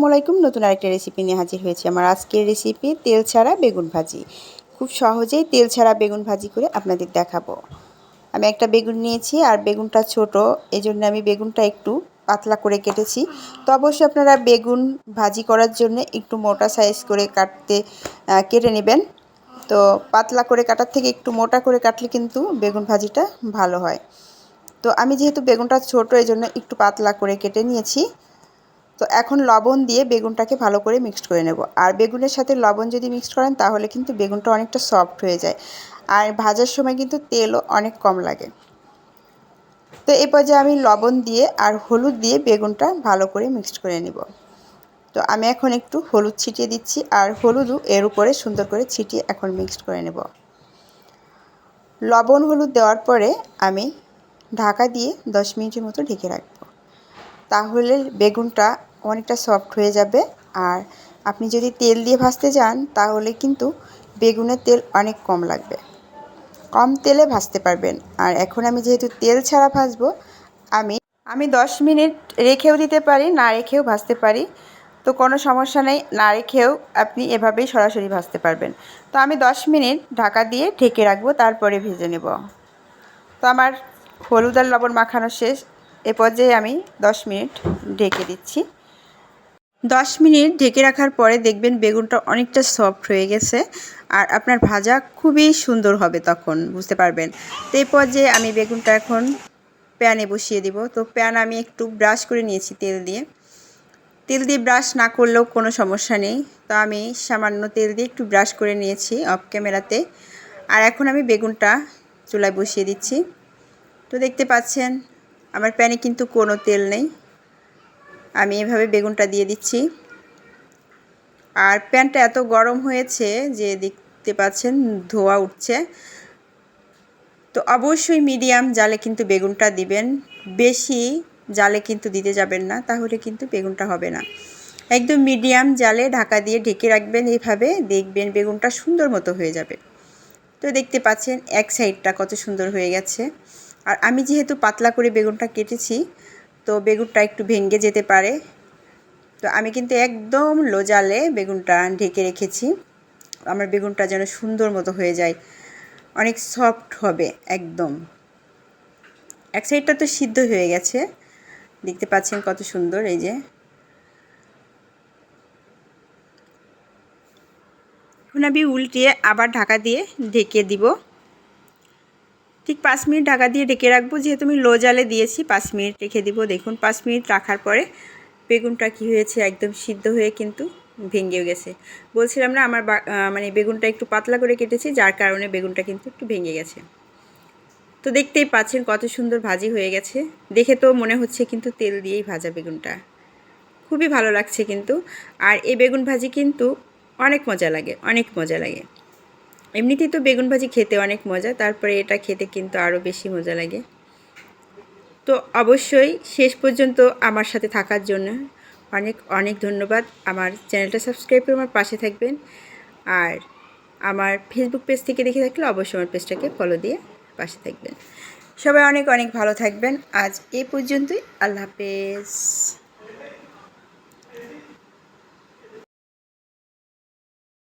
আসসালামু আলাইকুম। নতুন আরেকটা রেসিপি নিয়ে হাজির হয়েছি। আমার আজকের রেসিপি তেল ছাড়া বেগুন ভাজি। খুব সহজেই তেল ছাড়া বেগুন ভাজি করে আপনাদের দেখাবো। আমি একটা বেগুন নিয়েছি আর বেগুনটা ছোট, এজন্য আমি বেগুনটা একটু পাতলা করে কেটেছি। তো অবশ্যই আপনারা বেগুন ভাজি করার জন্য একটু মোটা সাইজ করে কেটে নেবেন। তো পাতলা করে কাটার থেকে একটু মোটা করে কাটলে কিন্তু বেগুন ভাজিটা ভালো হয়। তো আমি যেহেতু বেগুনটা ছোট, এজন্য একটু পাতলা করে কেটে নিয়েছি। তো এখন লবণ দিয়ে বেগুনটাকে ভালো করে মিক্সড করে নেব। আর বেগুনের সাথে লবণ যদি মিক্সড করেন তাহলে কিন্তু বেগুনটা অনেকটা সফট হয়ে যায়, আর ভাজার সময় কিন্তু তেলও অনেক কম লাগে। তো এই পর্যায়ে আমি লবণ দিয়ে আর হলুদ দিয়ে বেগুনটা ভালো করে মিক্সড করে নেব। তো আমি এখন একটু হলুদ ছিটিয়ে দিচ্ছি, আর হলুদও এর উপরে সুন্দর করে ছিটিয়ে এখন মিক্সড করে নেব। লবণ হলুদ দেওয়ার পরে আমি ঢাকা দিয়ে 10 মিনিটের মতো ঢেকে রাখব। তাহলে বেগুনটা অনেকটা সফট হয়ে যাবে। আর আপনি যদি তেল দিয়ে ভাজতে যান তাহলে কিন্তু বেগুনের তেল অনেক কম লাগবে, কম তেলে ভাজতে পারবেন। আর এখন আমি যেহেতু তেল ছাড়া ভাজবো, আমি 10 মিনিট রেখেও দিতে পারি, না রেখেও ভাজতে পারি। তো কোনো সমস্যা নেই, না রেখেও আপনি এভাবেই সরাসরি ভাজতে পারবেন। তো আমি 10 মিনিট ঢাকা দিয়ে ঢেকে রাখবো, তারপরে ভেজে নেব। তো আমার হলুদ আর লবণ মাখানো শেষ। এ পর্যায়ে আমি 10 মিনিট ঢেকে দিচ্ছি। 10 মিনিট ঢেকে রাখার পরে দেখবেন বেগুনটা অনেকটা সফট হয়ে গেছে, আর আপনার ভাজা খুবই সুন্দর হবে, তখন বুঝতে পারবেন। তো এই পর্যায়ে আমি বেগুনটা এখন প্যানে বসিয়ে দিব। তো প্যান আমি একটু ব্রাশ করে নিয়েছি তেল দিয়ে। তেল দিয়ে ব্রাশ না করলেও কোনো সমস্যা নেই, তো আমি সামান্য তেল দিয়ে একটু ব্রাশ করে নিয়েছি অফ ক্যামেরাতে। আর এখন আমি বেগুনটা চুলায় বসিয়ে দিচ্ছি। তো দেখতে পাচ্ছেন আমার প্যানে কিন্তু কোনো তেল নেই। আমি এভাবে বেগুনটা দিয়ে দিচ্ছি। আর প্যানটা এত গরম হয়েছে যে দেখতে পাচ্ছেন ধোঁয়া উঠছে। তো অবশ্যই মিডিয়াম জালে কিন্তু বেগুনটা দিবেন, বেশি জালে কিন্তু দিতে যাবেন না, তাহলে কিন্তু বেগুনটা হবে না। একদম মিডিয়াম জালে ঢাকা দিয়ে ঢেকে রাখবেন, এইভাবে দেখবেন বেগুনটা সুন্দর মতো হয়ে যাবে। তো দেখতে পাচ্ছেন এক সাইডটা কত সুন্দর হয়ে গেছে। আর আমি যেহেতু পাতলা করে বেগুনটা কেটেছি, তো বেগুনটা একটু ভেঙে যেতে পারে। তো আমি কিন্তু একদম লো জালে বেগুনটা ঢেকে রেখেছি, আমার বেগুনটা যেন সুন্দর মতো হয়ে যায়, অনেক সফট হবে একদম। এক সাইডটা তো সিদ্ধ হয়ে গেছে, দেখতে পাচ্ছেন কত সুন্দর। এই যে এখন আমি উল্টিয়ে আবার ঢাকা দিয়ে ঢেকে দিব। ঠিক 5 মিনিট ঢাকা দিয়ে ঢেকে রাখবো, যেহেতু আমি লো জালে দিয়েছি। 5 মিনিট রেখে দিব। দেখুন 5 মিনিট রাখার পরে বেগুনটা কি হয়েছে, একদম সিদ্ধ হয়ে কিন্তু ভেঙেও গেছে। বলছিলাম না আমার মানে বেগুনটা একটু পাতলা করে কেটেছি, যার কারণে বেগুনটা কিন্তু একটু ভেঙে গেছে। তো দেখতেই পাচ্ছেন কত সুন্দর ভাজি হয়ে গেছে, দেখে তো মনে হচ্ছে কিন্তু তেল দিয়েই ভাজা বেগুনটা, খুবই ভালো লাগছে কিন্তু। আর এই বেগুন ভাজি কিন্তু অনেক মজা লাগে, অনেক মজা লাগে। এমনিতেই তো বেগুন ভাজি খেতে অনেক মজা, তারপরে এটা খেতে কিন্তু আরও বেশি মজা লাগে। তো অবশ্যই শেষ পর্যন্ত আমার সাথে থাকার জন্য অনেক অনেক ধন্যবাদ। আমার চ্যানেলটা সাবস্ক্রাইব করে আমার পাশে থাকবেন। আর আমার ফেসবুক পেজ থেকে দেখে থাকলে অবশ্যই আমার পেজটাকে ফলো দিয়ে পাশে থাকবেন। সবাই অনেক অনেক ভালো থাকবেন। আজ এই পর্যন্তই। আল্লাহ হাফেজ।